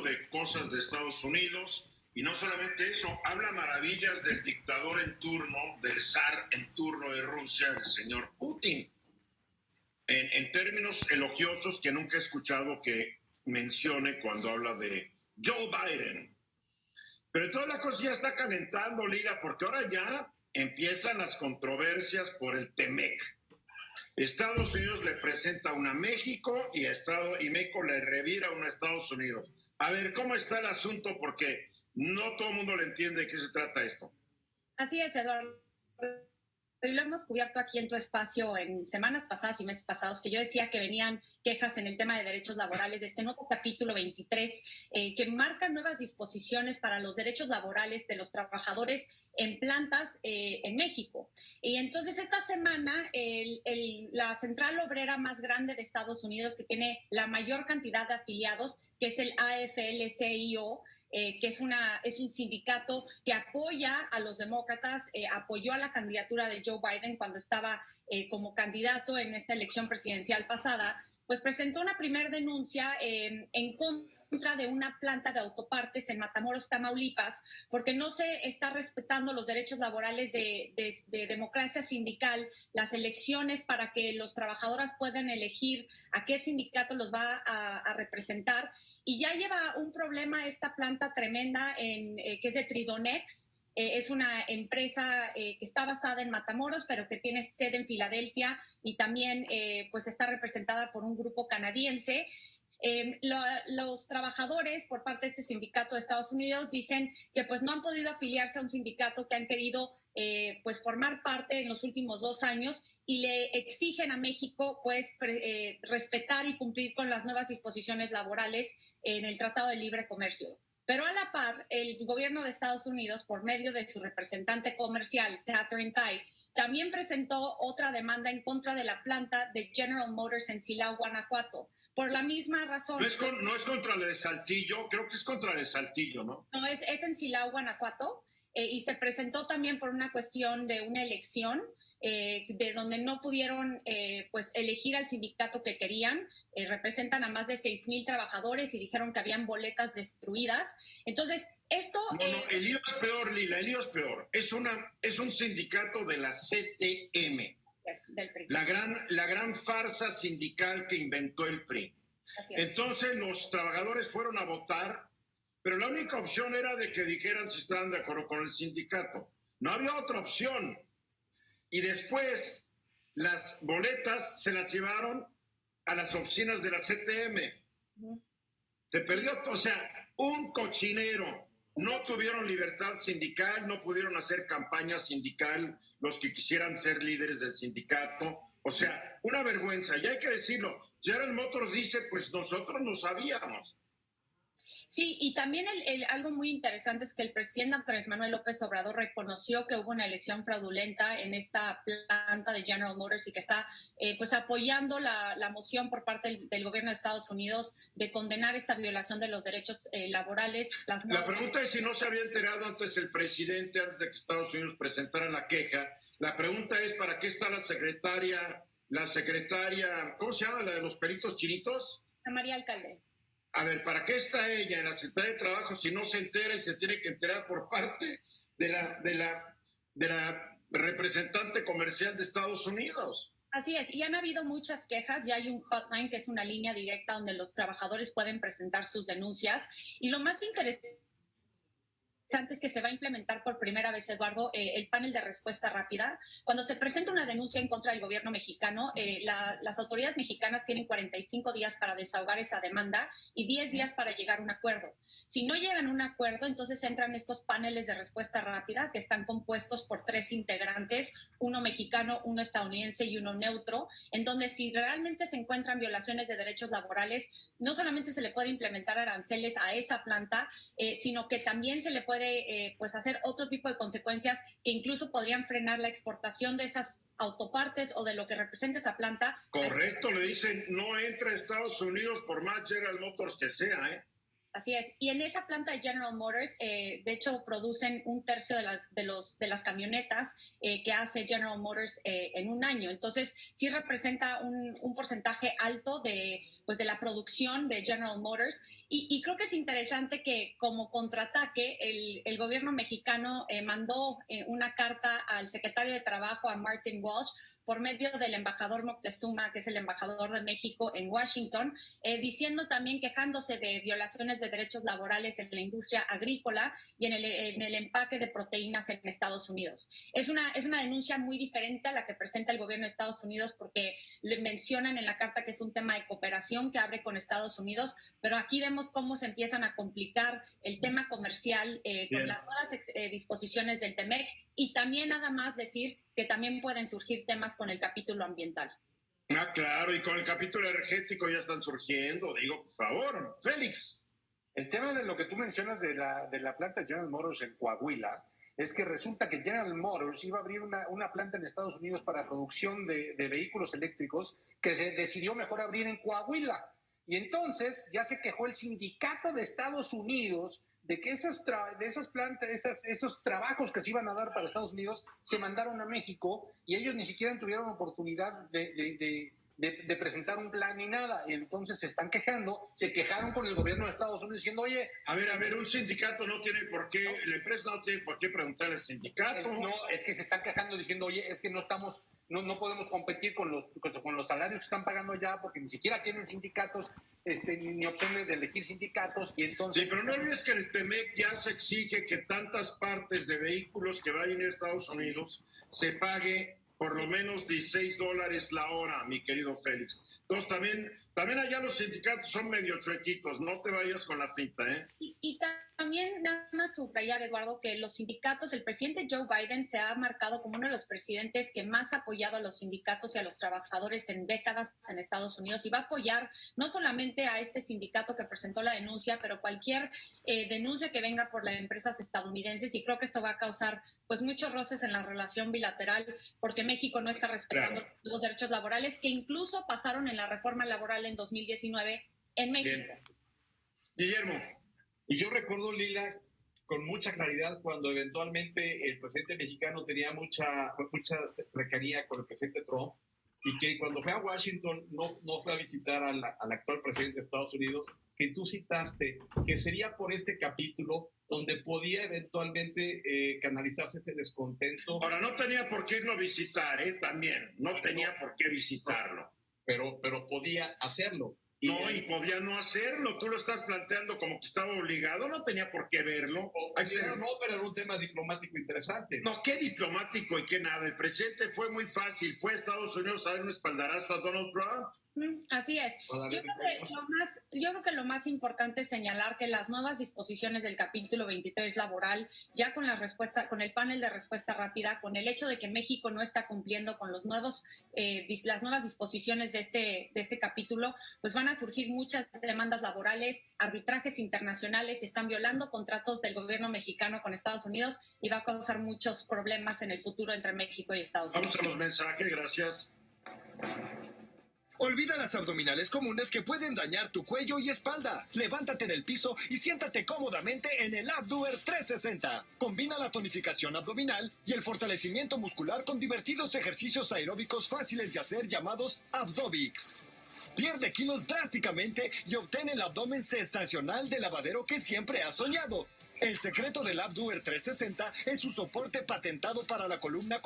de cosas de Estados Unidos. Y no solamente eso, habla maravillas del dictador en turno, del zar en turno de Rusia, el señor Putin, en términos elogiosos que nunca he escuchado que mencione cuando habla de Joe Biden. Pero toda la cosa ya está calentando, Lira, porque ahora ya empiezan las controversias por el TEMEC. Estados Unidos le presenta una a México y México le revira una a Estados Unidos. A ver, ¿cómo está el asunto? Porque no todo el mundo le entiende de qué se trata esto. Así es, Eduardo. Y lo hemos cubierto aquí en tu espacio en semanas pasadas y meses pasados, que yo decía que venían quejas en el tema de derechos laborales de este nuevo capítulo 23, que marca nuevas disposiciones para los derechos laborales de los trabajadores en plantas en México. Y entonces esta semana la central obrera más grande de Estados Unidos, que tiene la mayor cantidad de afiliados, que es el AFL-CIO, que es un sindicato que apoya a los demócratas, apoyó a la candidatura de Joe Biden cuando estaba como candidato en esta elección presidencial pasada, pues presentó una primera denuncia en contra de una planta de autopartes en Matamoros, Tamaulipas, porque no se está respetando los derechos laborales de democracia sindical, las elecciones para que los trabajadores puedan elegir a qué sindicato los va a representar. Y ya lleva un problema esta planta tremenda que es de Tridonex. Es una empresa que está basada en Matamoros, pero que tiene sede en Filadelfia y también pues está representada por un grupo canadiense. Los trabajadores por parte de este sindicato de Estados Unidos dicen que pues no han podido afiliarse a un sindicato que han querido pues formar parte en los últimos 2 años y le exigen a México pues respetar y cumplir con las nuevas disposiciones laborales en el Tratado de Libre Comercio. Pero a la par, el gobierno de Estados Unidos, por medio de su representante comercial, Katherine Tai, también presentó otra demanda en contra de la planta de General Motors en Silao, Guanajuato. Por la misma razón. No es contra la de Saltillo, creo que es contra la de Saltillo, ¿no? No, es en Silao, Guanajuato, y se presentó también por una cuestión de una elección, de donde no pudieron pues elegir al sindicato que querían. Representan a más de 6,000 trabajadores y dijeron que habían boletas destruidas. Entonces, esto... No, el lío es peor, Lila, el lío es peor. Es un sindicato de la CTM. Del PRI. La gran farsa sindical que inventó el PRI. Entonces los trabajadores fueron a votar, pero la única opción era de que dijeran si estaban de acuerdo con el sindicato. No había otra opción. Y después las boletas se las llevaron a las oficinas de la CTM. Se perdió, o sea, un cochinero. No tuvieron libertad sindical, no pudieron hacer campaña sindical los que quisieran ser líderes del sindicato. O sea, una vergüenza, y hay que decirlo. General Motors dice, pues nosotros no sabíamos. Sí, y también algo muy interesante es que el presidente Andrés Manuel López Obrador reconoció que hubo una elección fraudulenta en esta planta de General Motors y que está pues apoyando la moción por parte del gobierno de Estados Unidos de condenar esta violación de los derechos laborales. La pregunta es si no se había enterado antes el presidente, antes de que Estados Unidos presentara la queja. La pregunta es, ¿para qué está la secretaria, ¿cómo se llama? La de los peritos chinitos. María Alcalde. A ver, ¿para qué está ella en la Secretaría de Trabajo si no se entera y se tiene que enterar por parte de la representante comercial de Estados Unidos? Así es, y han habido muchas quejas, ya hay un hotline que es una línea directa donde los trabajadores pueden presentar sus denuncias, y lo más interesante es que se va a implementar por primera vez, Eduardo, el panel de respuesta rápida. Cuando se presenta una denuncia en contra del gobierno mexicano, las autoridades mexicanas tienen 45 días para desahogar esa demanda y 10 días para llegar a un acuerdo. Si no llegan a un acuerdo, entonces entran estos paneles de respuesta rápida que están compuestos por 3 integrantes, uno mexicano, uno estadounidense y uno neutro, en donde si realmente se encuentran violaciones de derechos laborales, no solamente se le puede implementar aranceles a esa planta, sino que también se le puede pues hacer otro tipo de consecuencias que incluso podrían frenar la exportación de esas autopartes o de lo que representa esa planta. Correcto, le dicen no entra a Estados Unidos por más General Motors que sea, ¿eh? Así es. Y en esa planta de General Motors, de hecho, producen un tercio de las camionetas que hace General Motors en un año. Entonces, sí representa un porcentaje alto pues, de la producción de General Motors. Y creo que es interesante que como contraataque, el gobierno mexicano mandó una carta al secretario de Trabajo, a Martin Walsh, por medio del embajador Moctezuma, que es el embajador de México en Washington, diciendo también, quejándose de violaciones de derechos laborales en la industria agrícola y en el empaque de proteínas en Estados Unidos. Es una denuncia muy diferente a la que presenta el gobierno de Estados Unidos, porque le mencionan en la carta que es un tema de cooperación que abre con Estados Unidos, pero aquí vemos cómo se empiezan a complicar el tema comercial con las nuevas disposiciones del TEMEC, y también nada más decir que también pueden surgir temas con el capítulo ambiental. Ah, claro, y con el capítulo energético ya están surgiendo, digo, por favor, Félix. El tema de lo que tú mencionas de la planta General Motors en Coahuila es que resulta que General Motors iba a abrir una planta en Estados Unidos para producción de vehículos eléctricos que se decidió mejor abrir en Coahuila. Y entonces ya se quejó el sindicato de Estados Unidos de que esos trabajos que se iban a dar para Estados Unidos se mandaron a México y ellos ni siquiera tuvieron oportunidad de presentar un plan ni nada. Y entonces se están quejando, se quejaron con el gobierno de Estados Unidos diciendo, oye... A ver, un sindicato no tiene por qué, la empresa no tiene por qué preguntarle al sindicato. No, es que se están quejando diciendo, oye, es que no podemos competir con los salarios que están pagando allá porque ni siquiera tienen sindicatos, ni opción de elegir sindicatos, y entonces... Sí, pero no olvides que el TEMEC ya se exige que tantas partes de vehículos que vayan a Estados Unidos se pague por lo menos $16 la hora, mi querido Félix. Entonces también allá los sindicatos son medio chuequitos, no te vayas con la finta, ¿eh? Y también nada más subrayar, Eduardo, que los sindicatos, el presidente Joe Biden se ha marcado como uno de los presidentes que más ha apoyado a los sindicatos y a los trabajadores en décadas en Estados Unidos, y va a apoyar no solamente a este sindicato que presentó la denuncia, pero cualquier denuncia que venga por las empresas estadounidenses, y creo que esto va a causar pues muchos roces en la relación bilateral, porque México no está respetando los derechos laborales que incluso pasaron en la reforma laboral en 2019 en México. Bien. Guillermo. Y yo recuerdo, Lila, con mucha claridad cuando eventualmente el presidente mexicano tenía mucha cercanía con el presidente Trump, y que cuando fue a Washington no fue a visitar al actual presidente de Estados Unidos, que tú citaste que sería por este capítulo donde podía eventualmente canalizarse ese descontento. Ahora, no tenía por qué irlo a visitar, también, no tenía por qué visitarlo. Pero podía hacerlo. Y podía no hacerlo. Tú lo estás planteando como que estaba obligado. No tenía por qué verlo. Pero era un tema diplomático interesante. No, qué diplomático y qué nada. El presidente fue muy fácil. Fue a Estados Unidos a dar un espaldarazo a Donald Trump. Así es. Yo creo que lo más importante es señalar que las nuevas disposiciones del capítulo 23 laboral, ya con con el panel de respuesta rápida, con el hecho de que México no está cumpliendo con las nuevas disposiciones de este capítulo, pues van a surgir muchas demandas laborales, arbitrajes internacionales, se están violando contratos del gobierno mexicano con Estados Unidos, y va a causar muchos problemas en el futuro entre México y Estados Unidos. Vamos a los mensajes, gracias. Olvida las abdominales comunes que pueden dañar tu cuello y espalda. Levántate del piso y siéntate cómodamente en el Abdoer 360. Combina la tonificación abdominal y el fortalecimiento muscular con divertidos ejercicios aeróbicos fáciles de hacer llamados Abdovix. Pierde kilos drásticamente y obtén el abdomen sensacional de lavadero que siempre has soñado. El secreto del Abdoer 360 es su soporte patentado para la columna